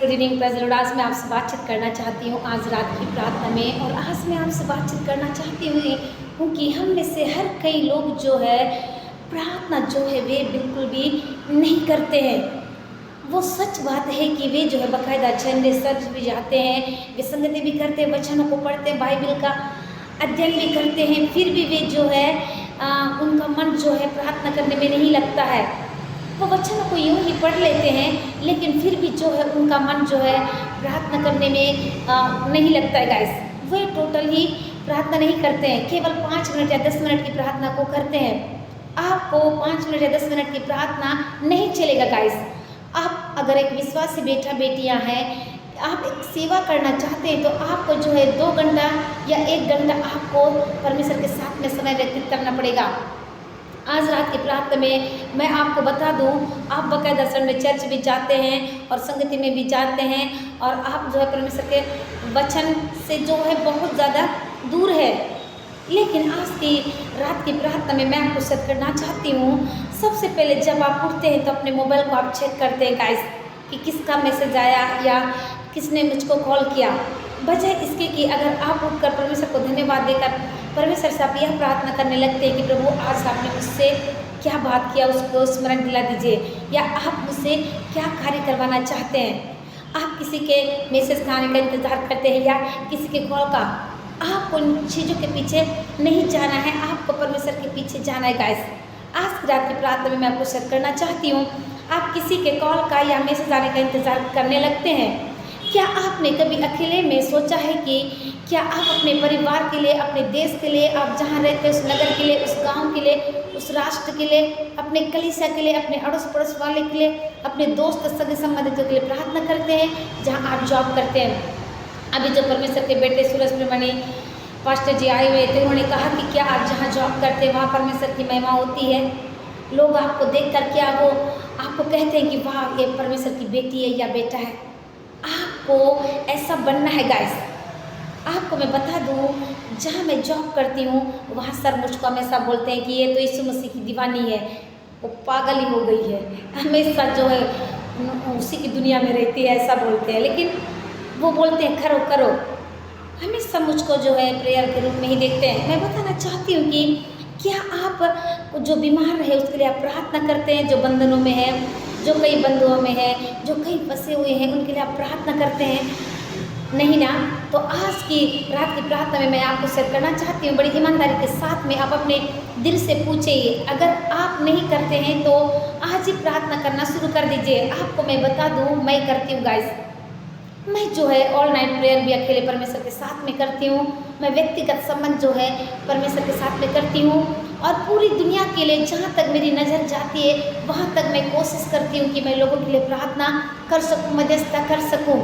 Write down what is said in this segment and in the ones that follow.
Good evening praise आज मैं आपसे बातचीत करना चाहती हूँ आज रात की प्रार्थना में। और आज मैं आपसे बातचीत करना चाहती हूँ कि हम में से हर कई लोग जो है प्रार्थना जो है वे बिल्कुल भी नहीं करते हैं। वो सच बात है कि वे जो है बाकायदा चंडे चर्च भी जाते हैं, वे संगति भी करते हैं, वचनों को पढ़ते हैं, बाइबल का अध्ययन भी करते हैं, फिर भी वे जो है उनका मन जो है प्रार्थना करने में नहीं लगता है। वो वचनों को यूँ ही पढ़ लेते हैं लेकिन फिर भी जो है उनका मन जो है प्रार्थना करने में नहीं लगता है गाइस। वे टोटल ही प्रार्थना नहीं करते हैं, केवल 5 मिनट या 10 मिनट की प्रार्थना को करते हैं। आपको 5 मिनट या 10 मिनट की प्रार्थना नहीं चलेगा गाइस। आप अगर एक विश्वासी बेटा बेटियां हैं, आप एक सेवा करना चाहते हैं तो आपको जो है 2 घंटा या 1 घंटा आपको परमेश्वर के साथ में समय व्यतीत करना पड़ेगा। आज रात की प्रार्थना में मैं आपको बता दूं, आप बाकायदा संडे चर्च भी जाते हैं और संगति में भी जाते हैं और आप जो है परमेश्वर के वचन से जो है बहुत ज़्यादा दूर है। लेकिन आज की रात की प्रार्थना में मैं आपको शेयर करना चाहती हूँ। सबसे पहले जब आप उठते हैं तो अपने मोबाइल को आप चेक करते हैं गाइस कि किसका मैसेज आया या किसने मुझको कॉल किया। वजह इसके कि अगर आप उठकर परमेश्वर को धन्यवाद देकर परमेश्वर से आप यह प्रार्थना करने लगते हैं कि प्रभु आज आपने मुझसे क्या बात किया उसको स्मरण दिला दीजिए, या आप मुझसे क्या कार्य करवाना चाहते हैं। आप किसी के मैसेज का आने का इंतज़ार करते हैं या किसी के कॉल का। आपको उन चीज़ों के पीछे नहीं जाना है, आपको परमेश्वर के पीछे जाना है गाइस। आज की रात की प्रार्थना में मैं आपको शेयर करना चाहती हूँ, आप किसी के कॉल का या मैसेज आने का इंतज़ार करने लगते हैं। क्या आपने कभी अकेले में सोचा है कि क्या आप अपने परिवार के लिए, अपने देश के लिए, आप जहाँ रहते हैं उस नगर के लिए, उस गांव के लिए, उस राष्ट्र के लिए, अपने कलीसिया के लिए, अपने अड़ोस पड़ोस वाले के लिए, अपने दोस्त सगे संबंधितों के लिए प्रार्थना करते हैं जहाँ आप जॉब करते हैं। अभी जो परमेश्वर के बेटे सूरज प्रमणि पास्टर जी आए हुए थे, उन्होंने कहा कि क्या आप जहाँ जॉब करते हैं वहाँ परमेश्वर की महिमा होती है। लोग आपको देख कर क्या वो आपको कहते हैं कि वाह ये परमेश्वर की बेटी है या बेटा है। आपको ऐसा बनना है गाइस। आपको मैं बता दूँ, जहाँ मैं जॉब करती हूँ वहाँ सर मुझको हमेशा बोलते हैं कि ये तो यीशु मसीह की दीवानी है, वो पागल ही हो गई है, हमेशा जो है उसी की दुनिया में रहती है, ऐसा बोलते हैं। लेकिन वो बोलते हैं करो करो, हमेशा मुझको जो है प्रेयर के रूप में ही देखते हैं। मैं बताना चाहती हूँ कि क्या आप जो बीमार है उसके लिए आप प्रार्थना करते हैं, जो बंधनों में है, जो कई बंधुओं में है, जो कई फंसे हुए हैं, उनके लिए आप प्रार्थना करते हैं? नहीं ना। तो आज की रात की प्रार्थना में मैं आपको शेयर करना चाहती हूँ, बड़ी ईमानदारी के साथ में आप अपने दिल से पूछिए। अगर आप नहीं करते हैं तो आज ही प्रार्थना करना शुरू कर दीजिए। आपको मैं बता दूँ, मैं करती हूँ गाइस। मैं जो है ऑल नाइट प्रेयर भी अकेले परमेश्वर के साथ में करती हूँ। मैं व्यक्तिगत संबंध जो है परमेश्वर के साथ में करती हूँ और पूरी दुनिया के लिए जहाँ तक मेरी नज़र जाती है वहाँ तक मैं कोशिश करती हूँ कि मैं लोगों के लिए प्रार्थना कर सकूँ, मध्यस्थता कर सकूँ।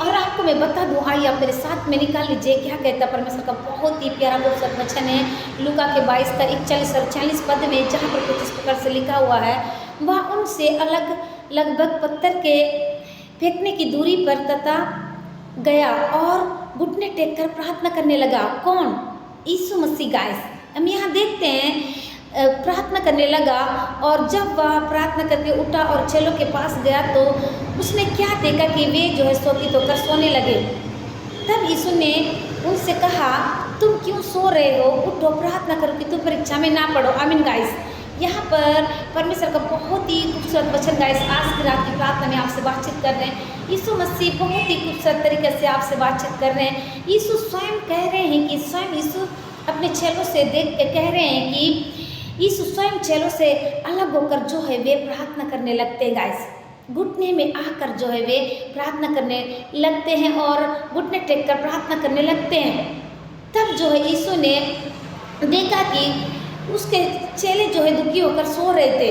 और आपको मैं बता दूँ, आइए आप मेरे साथ में निकाल लीजिए क्या कहता परमेश्वर का बहुत ही प्यारा खूबसूरत वचन है। लूका के 22 का 41 और 40 पद में जहाँ पर कुछ इस प्रकार से लिखा हुआ है, वह उनसे अलग लगभग पत्थर के फेंकने की दूरी पर तथा गया और घुटने टेक कर प्रार्थना करने लगा। कौन? यीशु मसीह गाइस। हम यहाँ देखते हैं प्रार्थना करने लगा और जब वह प्रार्थना करके उठा और चेलों के पास गया तो उसने क्या देखा कि वे जो है शोकित होकर सोने लगे। तब यीशु ने उनसे कहा, तुम क्यों सो रहे हो? उठो, प्रार्थना करो कि तुम परीक्षा में ना पड़ो। आमीन गाइस। यहाँ पर परमेश्वर का बहुत ही खूबसूरत वचन गाइस आज की रात की प्रार्थना में आपसे बातचीत कर रहे हैं। यीशु मसीह बहुत ही खूबसूरत तरीके से आपसे बातचीत कर रहे हैं। यीशु स्वयं कह रहे हैं कि स्वयं यीशु अपने चेलों से देख के कह रहे हैं कि यीशु स्वयं चेलों से अलग होकर जो है वे प्रार्थना करने लगते हैं गाइस। घुटने में आकर जो है वे प्रार्थना करने लगते हैं और घुटने टेक कर प्रार्थना करने लगते हैं। तब जो है यीशु ने देखा कि उसके चेले जो है दुखी होकर सो रहे थे।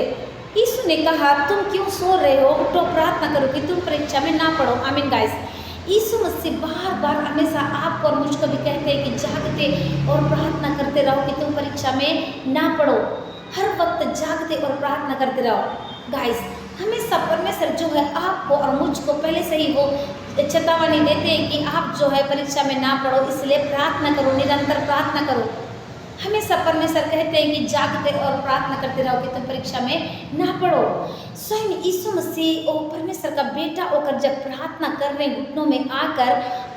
यीशु ने कहा, तुम क्यों सो रहे हो? उठो, प्रार्थना करो कि तुम परीक्षा में ना पड़ो। आमीन गाइस। यीशु मसीह बार बार हमेशा आपको और मुझको भी कहते हैं कि जागते और प्रार्थना करते रहो कि तुम परीक्षा में ना पड़ो। हर वक्त जागते और प्रार्थना करते रहो गाइस। हमेशा परमेश्वर जो है आपको और मुझको पहले से ही वो चेतावनी देते हैं कि आप जो है परीक्षा में ना पड़ो, इसलिए प्रार्थना करो, निरंतर प्रार्थना करो। हमेशा परमेश्वर कहते हैं कि जागते और प्रार्थना करते रहो कि तुम परीक्षा में ना पड़ो। स्वयं यीशु मसीह और परमेश्वर का बेटा होकर जब प्रार्थना करने घुटनों में आकर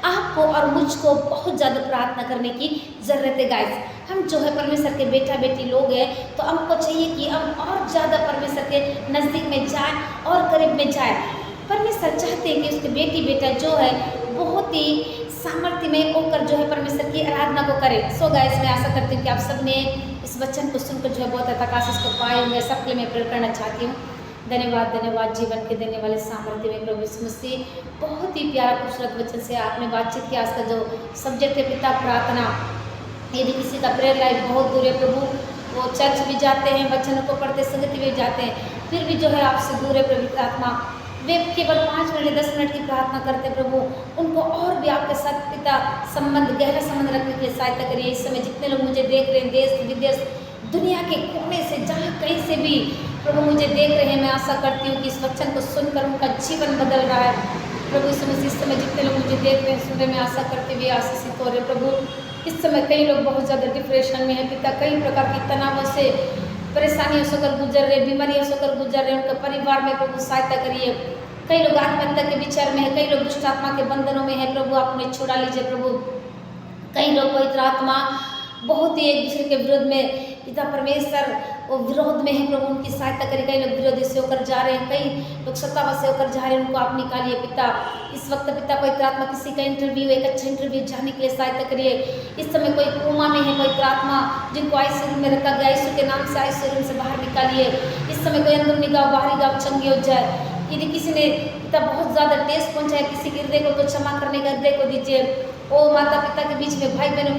आपको और मुझको बहुत ज़्यादा प्रार्थना करने की ज़रूरत है गाइस। हम जो है परमेश्वर के बेटा बेटी लोग हैं, तो हमको चाहिए कि हम और ज़्यादा परमेश्वर के नज़दीक में जाएं और करीब में जाएं। परमेश्वर चाहते हैं कि उसके बेटी बेटा जो है बहुत ही सामर्थ्य में होकर जो है परमेश्वर की आराधना को करें। सो गाइस, मैं आशा करती हूँ कि आप सब ने इस वचन को सुनकर जो है बहुत अधिक आशीष को पाए होंगे। सबके लिए मैं प्रेयर करना चाहती हूँ। धन्यवाद धन्यवाद जीवन के देने वाले सामर्थ्य में प्रभु यीशु मसीह, बहुत ही प्यारा खूबसूरत वचन से आपने बातचीत किया। आज का जो सब्जेक्ट है पिता प्रार्थना, यदि किसी का प्रेयर लाइफ बहुत दूर है प्रभु, वो चर्च भी जाते हैं, वचनों को पढ़ते संगति भी जाते हैं, फिर भी जो है आपसे दूर है पवित्र आत्मा, वे केवल 5 मिनट 10 मिनट की प्रार्थना करते प्रभु, उनको और भी आपके साथ पिता संबंध, गहरा संबंध रखने के लिए सहायता करिए। इस समय जितने लोग मुझे देख रहे हैं देश विदेश दुनिया के कोने से, जहाँ कहीं से भी प्रभु मुझे देख रहे हैं, मैं आशा करती हूँ कि इस वचन को सुनकर उनका जीवन बदल रहा है। प्रभु इस समय जितने लोग मुझे देख रहे हैं सुन रहे, मैं आशा करती हुए आशीषित हो रहे प्रभु। इस समय कई लोग बहुत ज़्यादा डिप्रेशन में हैं पिता, कई प्रकार की तनावों से परेशानियों से होकर गुजर रहे, बीमारियों से होकर गुजर रहे, उनके परिवार में प्रभु सहायता करिए। कई लोग आत्महत्या के विचार में है, कई लोग दुष्ट आत्मा के बंधनों में है प्रभु, आप उन्हें छुड़ा लीजिए प्रभु। कई लोग पवित्र आत्मा बहुत ही एक दूसरे के विरोध में पिता परमेश्वर वो विरोध में है प्रभु, उनकी सहायता करिए। कई लोग विरोधी से होकर जा रहे हैं, कई लोग सत्तावा से होकर जा रहे हैं, उनको आप निकालिए पिता। इस वक्त पिता पवित्र आत्मा किसी का इंटरव्यू, एक अच्छा इंटरव्यू जाने के लिए सहायता करिए। इस समय कोई कोमा में है पवित्र आत्मा, जिनको आईसीयू में रखा गया, यीशु के नाम से आईसीयू से बाहर निकालिए। इस समय कोई अंदरूनी गाँव बाहरी गाँव चंगे हो जाए। यदि किसी ने पिता बहुत ज़्यादा टेस्ट पहुँचाया किसी के हृदय को, तो क्षमा करने का हृदय को दीजिए। ओ माता पिता के बीच में, भाई बहनों